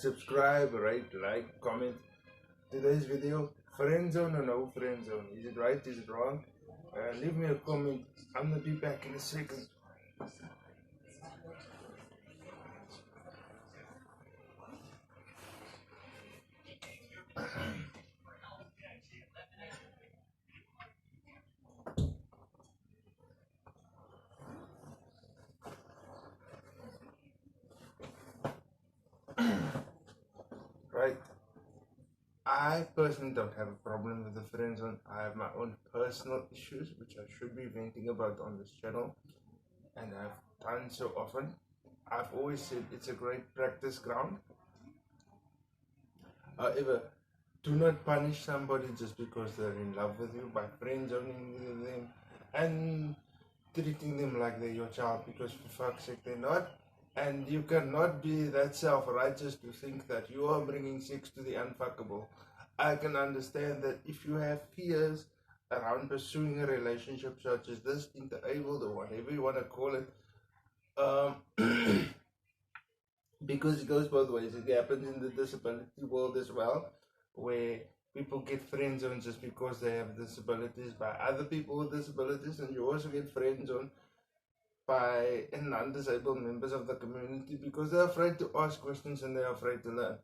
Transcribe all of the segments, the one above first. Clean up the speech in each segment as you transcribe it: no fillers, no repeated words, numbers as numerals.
subscribe, rate, like, comment. Today's video, friend zone or no friend zone? Is it right? Is it wrong? Leave me a comment. I'm gonna be back in a second. Right. I personally don't have a problem with the friend zone. I have my own personal issues which I should be venting about on this channel, and I've done so often. I've always said it's a great practice ground. However, do not punish somebody just because they're in love with you by friend zoning them and treating them like they're your child, because for fuck's sake they're not. And you cannot be that self-righteous to think that you are bringing sex to the unfuckable. I can understand that if you have fears around pursuing a relationship such as this, interable or whatever you want to call it, because it goes both ways. It happens in the disability world as well, where people get friend zoned just because they have disabilities by other people with disabilities, and you also get friend zoned by non-disabled members of the community because they're afraid to ask questions and they're afraid to learn.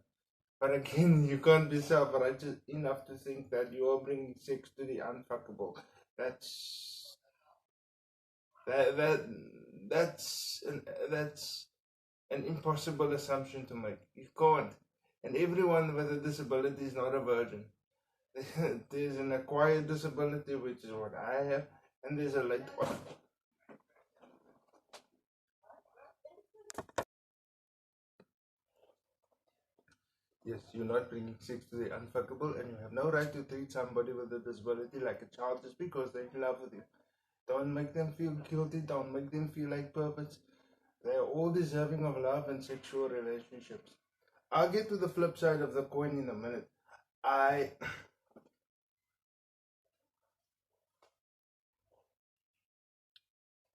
But again, you can't be self-righteous enough to think that you are bringing sex to the unfuckable. That's that's an impossible assumption to make. You can't. And everyone with a disability is not a virgin. There's an acquired disability, which is what I have, and there's a late one. Yes, you're not bringing sex to the unfuckable, and you have no right to treat somebody with a disability like a child just because they're in love with you. Don't make them feel guilty, don't make them feel like perverts. They're all deserving of love and sexual relationships. I'll get to the flip side of the coin in a minute.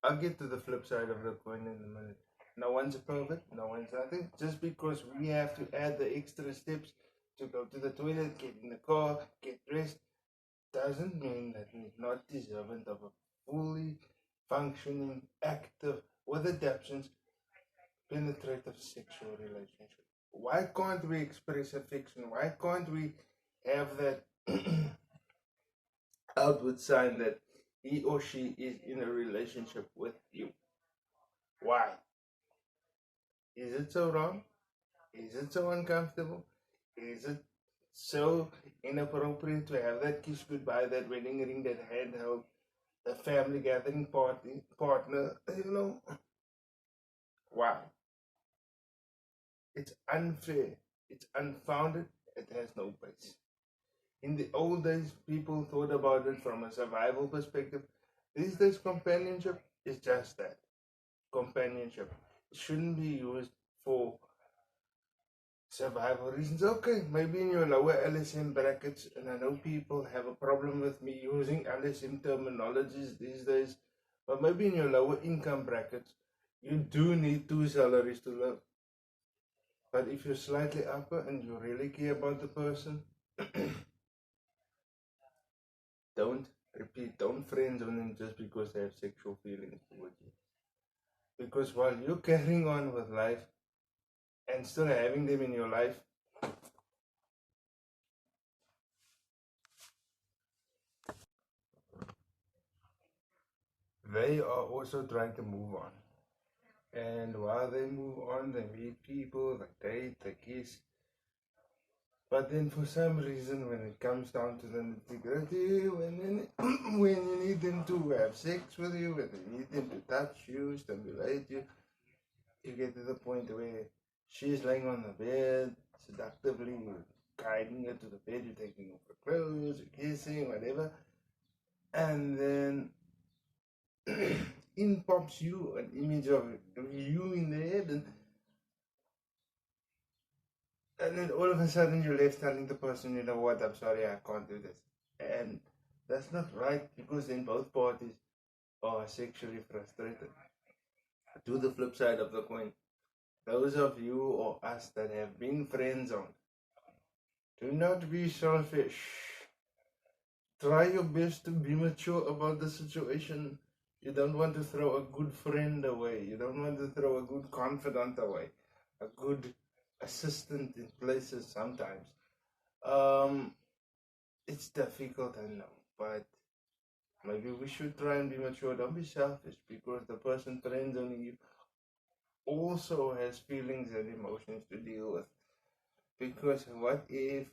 I'll get to the flip side of the coin in a minute. No one's a pervert, no one's nothing. Just because we have to add the extra steps to go to the toilet, get in the car, get dressed, doesn't mean that we're not deserving of a fully functioning, active, with adaptations, penetrative sexual relationship. Why can't we express affection? Why can't we have that outward sign that he or she is in a relationship with you? Why? Is it so wrong? Is it so uncomfortable? Is it so inappropriate to have that kiss goodbye, that wedding ring, that handheld, a family gathering partner? Why? It's unfair. It's unfounded. It has no base. In the old days, people thought about it from a survival perspective. These days, companionship is just that, companionship. It shouldn't be used for survival reasons. Okay, maybe in your lower LSM brackets, and I know people have a problem with me using LSM terminologies these days, but maybe in your lower income brackets, you do need 2 salaries to live. But if you're slightly upper and you really care about the person, don't friend zone them just because they have sexual feelings towards you. Because while you're carrying on with life and still having them in your life, they are also trying to move on. And while they move on, they meet people, they date, they kiss. But then for some reason, when it comes down to the nitty-gritty, when you need them to have sex with you, when you need them to touch you, stimulate you, you get to the point where she's laying on the bed, seductively, you're guiding her to the bed, you're taking off her clothes, you're kissing, whatever. And then in pops you an image of you in the head, and then all of a sudden you're left telling the person, you know what, I'm sorry, I can't do this. And that's not right, because then both parties are sexually frustrated. To the flip side of the coin, those of you or us that have been friends on, do not be selfish. Try your best to be mature about the situation. You don't want to throw a good friend away. You don't want to throw a good confidant away. A good assistant in places sometimes. Um, it's difficult, I know, but maybe we should try and be mature. Don't be selfish because the person friends on you also has feelings and emotions to deal with. Because what if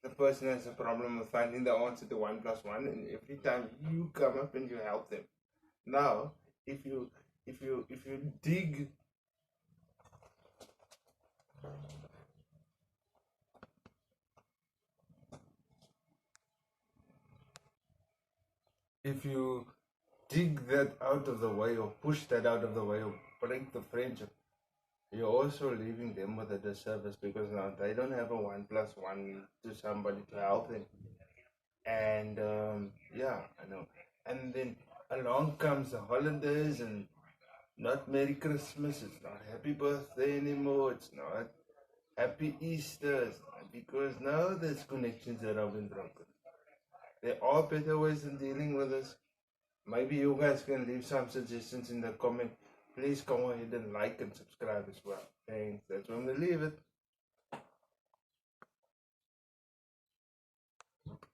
the person has a problem with finding the answer to 1 plus 1, and every time you come up and you help them? Now, if you dig if you dig that out of the way or push that out of the way or break the friendship, you're also leaving them with a disservice because now they don't have a 1 plus 1 to somebody to help them. And yeah, I know. And then along comes the holidays, and not Merry Christmas, it's not Happy Birthday anymore, it's not Happy Easter, because now there's connections that have been broken. There are better ways in dealing with this. Maybe you guys can leave some suggestions in the comment. Please go ahead and like and subscribe as well. Thanks. That's when we leave it.